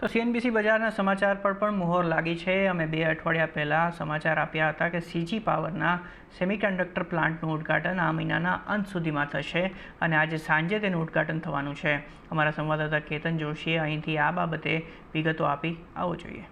તો સીએનબીસી બજારના સમાચાર પર પણ મોહર લાગી છે। અમે 2 અઠવાડિયા પહેલાં સમાચાર આપ્યા હતા કે સીજી પાવરના સેમિકન્ડક્ટર પ્લાન્ટનું ઉદ્ઘાટન આ મહિનાના અંત સુધીમાં થશે અને આજે સાંજે તેનું ઉદ્ઘાટન થવાનું છે। અમારા સંવાદદાતા કેતન જોશીએ અહીંથી આ બાબતે વિગતો આપી। આવો જોઈએ।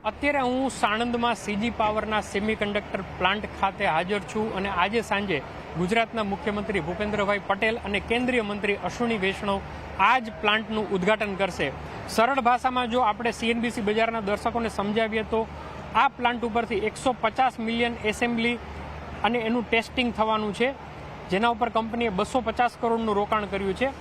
અત્યારે હું સાણંદમાં સીજી પાવરના સેમિકન્ડક્ટર પ્લાન્ટ ખાતે હાજર છું અને આજે સાંજે ગુજરાતના મુખ્યમંત્રી ભૂપેન્દ્રભાઈ પટેલ અને કેન્દ્રીય મંત્રી અશ્વિની વૈષ્ણવ આ જ પ્લાન્ટનું ઉદ્ઘાટન કરશે। સરળ ભાષામાં જો આપણે સીએનબીસી બજારના દર્શકોને સમજાવીએ તો આ પ્લાન્ટ ઉપરથી 150 મિલિયન એસેમ્બલી અને એનું ટેસ્ટિંગ થવાનું છે, જેના ઉપર કંપનીએ 250 કરોડનું રોકાણ કર્યું છે।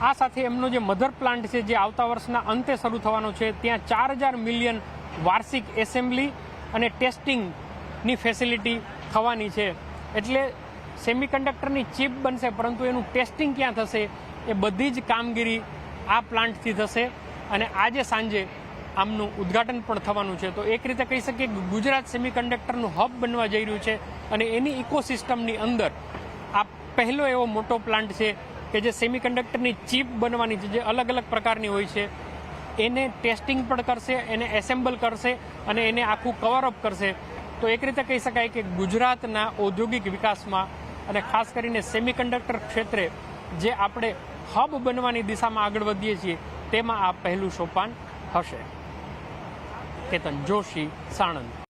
આ સાથે એમનો જે મધર પ્લાન્ટ છે જે આવતા વર્ષના અંતે શરૂ થવાનો છે, ત્યાં 4000 મિલિયન વાર્ષિક એસેમ્બલી અને ટેસ્ટિંગની ફેસિલિટી થવાની છે। એટલે સેમિકન્ડક્ટરની ચિપ બનશે, પરંતુ એનું ટેસ્ટિંગ ક્યાં થશે એ બધી જ કામગીરી આ પ્લાન્ટથી થશે અને આજે સાંજે આમનું ઉદ્ઘાટન પણ થવાનું છે। તો એક રીતે કહી શકીએ કે ગુજરાત સેમિકન્ડક્ટરનું હબ બનવા જઈ રહ્યું છે અને એની ઇકોસિસ્ટમની અંદર આ પહેલો એવો મોટો પ્લાન્ટ છે કે જે સેમિકન્ડક્ટરની ચિપ બનવાની છે, જે અલગ અલગ પ્રકારની હોય છે, એને ટેસ્ટિંગ પણ કરશે, એને એસેમ્બલ કરશે અને એને આખું કવરઅપ કરશે। તો એક રીતે કહી શકાય કે ગુજરાતના ઔદ્યોગિક વિકાસમાં અને ખાસ કરીને સેમિકન્ડક્ટર ક્ષેત્રે જે આપણે હબ બનવાની દિશામાં આગળ વધીએ છીએ તેમાં આ પહેલું સોપાન હશે। કેતન જોશી, સાણંદ।